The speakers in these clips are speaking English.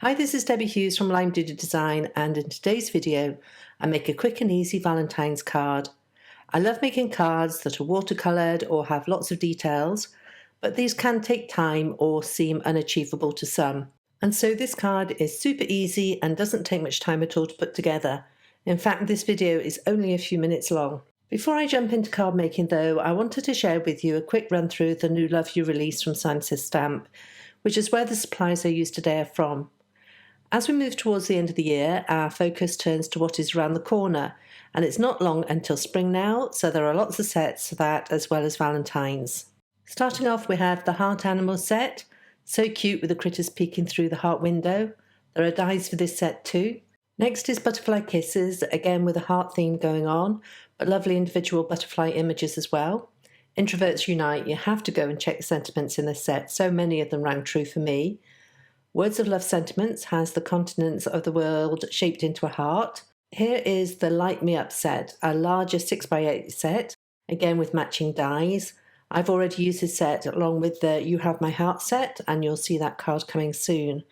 Hi, this is Debbie Hughes from Lime Doodle Design, and in today's video I make a quick and easy Valentine's card. I love making cards that are watercoloured or have lots of details, but these can take time or seem unachievable to some. And so this card is super easy and doesn't take much time at all to put together. In fact, this video is only a few minutes long. Before I jump into card making though, I wanted to share with you a quick run through of the new Love You release from Simon Says Stamp, which is where the supplies I use today are from. As we move towards the end of the year, our focus turns to what is around the corner, and it's not long until spring now, so there are lots of sets for that as well as Valentine's. Starting off, we have the Heart Animal set, so cute with the critters peeking through the heart window. There are dies for this set too. Next is Butterfly Kisses, again with a heart theme going on, but lovely individual butterfly images as well. Introverts Unite, you have to go and check the sentiments in this set, so many of them rang true for me. Words of Love Sentiments has the continents of the world shaped into a heart. Here is the Light Me Up set, a larger 6x8 set, again with matching dies. I've already used this set along with the You Have My Heart set, and you'll see that card coming soon.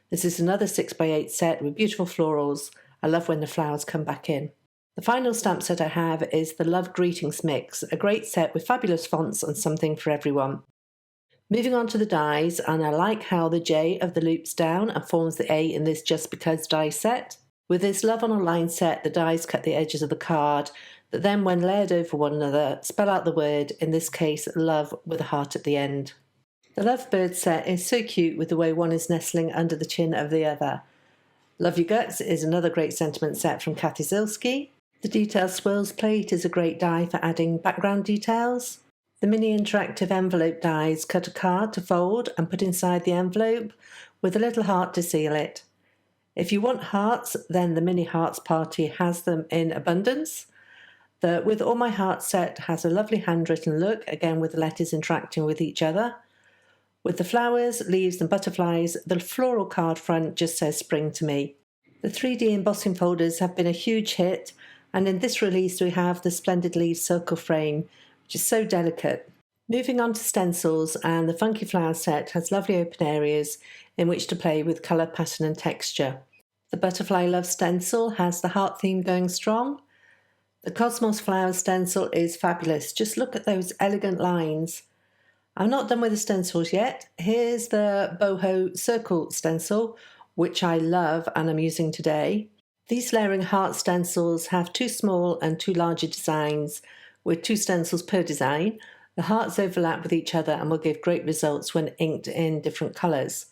This is another 6x8 set with beautiful florals. I love when the flowers come back in. The final stamp set I have is the Love Greetings Mix, a great set with fabulous fonts and something for everyone. Moving on to the dies, and I like how the J of the loops down and forms the A in this Just Because die set. With this Love on a Line set, the dies cut the edges of the card that then, when layered over one another, spell out the word, in this case love with a heart at the end. The Love Bird set is so cute with the way one is nestling under the chin of the other. Love Your Guts is another great sentiment set from Kathy Zilski. The Detailed Swirls plate is a great die for adding background details. The mini interactive envelope dies cut a card to fold and put inside the envelope with a little heart to seal it. If you want hearts, then the Mini Hearts Party has them in abundance. The With All My Heart set has a lovely handwritten look, again with the letters interacting with each other. With the flowers, leaves and butterflies, the floral card front just says Spring to Me. The 3D embossing folders have been a huge hit, and in this release we have the Splendid Leaves circle frame, which is so delicate. Moving on to stencils, and the Funky Flower set has lovely open areas in which to play with colour, pattern and texture. The Butterfly Love stencil has the heart theme going strong. The Cosmos Flower stencil is fabulous. Just look at those elegant lines. I'm not done with the stencils yet. Here's the Boho Circle stencil, which I love and I'm using today. These layering heart stencils have two small and two larger designs, with two stencils per design. The hearts overlap with each other and will give great results when inked in different colours.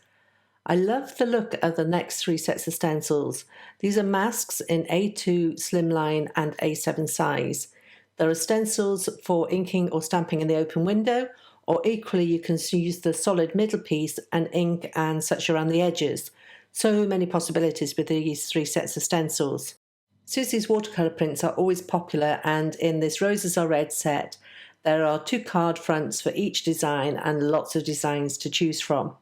I love the look of the next three sets of stencils. These are masks in A2 slimline and A7 size. There are stencils for inking or stamping in the open window, or equally you can use the solid middle piece and ink and such around the edges. So many possibilities with these three sets of stencils. Susie's watercolour prints are always popular, and in this Roses Are Red set there are two card fronts for each design and lots of designs to choose from.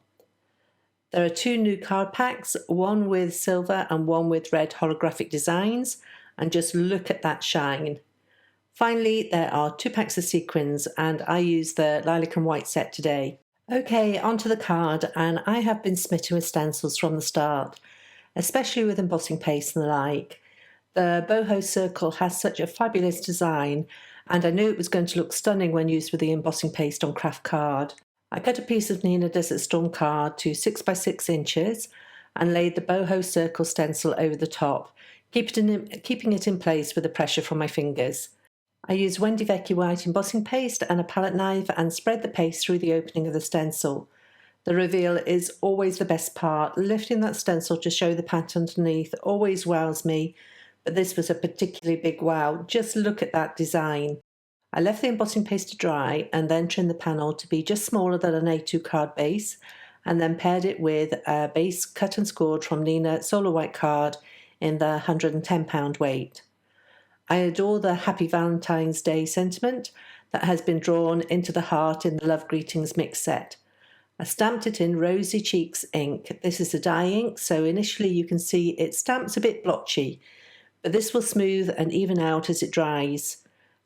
There are two new card packs, one with silver and one with red holographic designs, and just look at that shine. Finally, there are two packs of sequins, and I use the Lilac and White set today. Okay, onto the card, and I have been smitten with stencils from the start, especially with embossing paste and the like. The Boho Circle has such a fabulous design, and I knew it was going to look stunning when used with the embossing paste on craft card. I cut a piece of Neenah Desert Storm card to 6x6 inches and laid the Boho Circle stencil over the top, keeping it in place with the pressure from my fingers. I used Wendy Vecchi white embossing paste and a palette knife and spread the paste through the opening of the stencil. The reveal is always the best part. Lifting that stencil to show the pattern underneath always wows me, but this was a particularly big wow. Just look at that design. I left the embossing paste to dry and then trimmed the panel to be just smaller than an A2 card base, and then paired it with a base cut and scored from Neenah Solar White card in the £110 weight. I adore the Happy Valentine's Day sentiment that has been drawn into the heart in the Love Greetings mix set. I stamped it in Rosy Cheeks ink. This is a dye ink, so initially you can see it stamps a bit blotchy, but this will smooth and even out as it dries.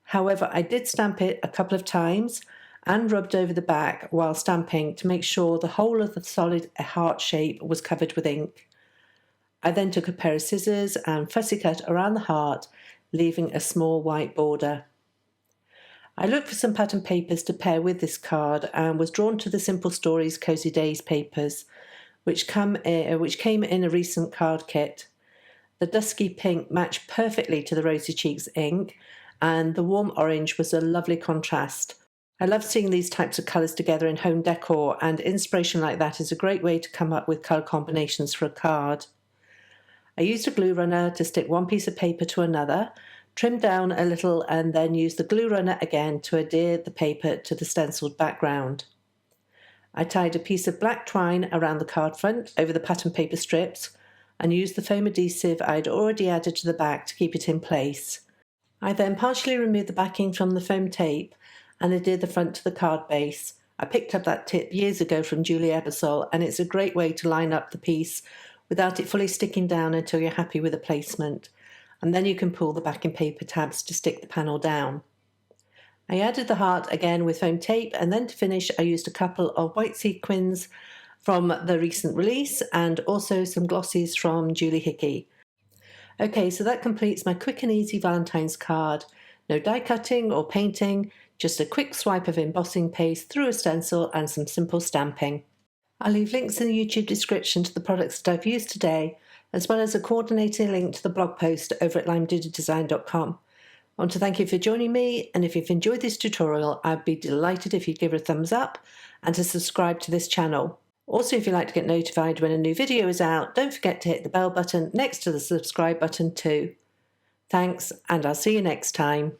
However, I did stamp it a couple of times and rubbed over the back while stamping to make sure the whole of the solid heart shape was covered with ink. I then took a pair of scissors and fussy cut around the heart, leaving a small white border. I looked for some pattern papers to pair with this card and was drawn to the Simple Stories Cozy Days papers, which came in a recent card kit. The dusky pink matched perfectly to the Rosy Cheeks ink, and the warm orange was a lovely contrast. I love seeing these types of colours together in home decor, and inspiration like that is a great way to come up with colour combinations for a card. I used a glue runner to stick one piece of paper to another, trimmed down a little, and then used the glue runner again to adhere the paper to the stenciled background. I tied a piece of black twine around the card front over the pattern paper strips and used the foam adhesive I'd already added to the back to keep it in place. I then partially removed the backing from the foam tape and adhered the front to the card base. I picked up that tip years ago from Julie Ebersole, and it's a great way to line up the piece without it fully sticking down until you're happy with the placement, and then you can pull the backing paper tabs to stick the panel down. I added the heart again with foam tape, and then to finish I used a couple of white sequins from the recent release and also some glossies from Julie Hickey. Okay, so that completes my quick and easy Valentine's card. No die cutting or painting, just a quick swipe of embossing paste through a stencil and some simple stamping. I'll leave links in the YouTube description to the products that I've used today, as well as a coordinating link to the blog post over at limedigitdesign.com. I want to thank you for joining me, and if you've enjoyed this tutorial, I'd be delighted if you'd give it a thumbs up and to subscribe to this channel. Also, if you'd like to get notified when a new video is out, don't forget to hit the bell button next to the subscribe button too. Thanks, and I'll see you next time.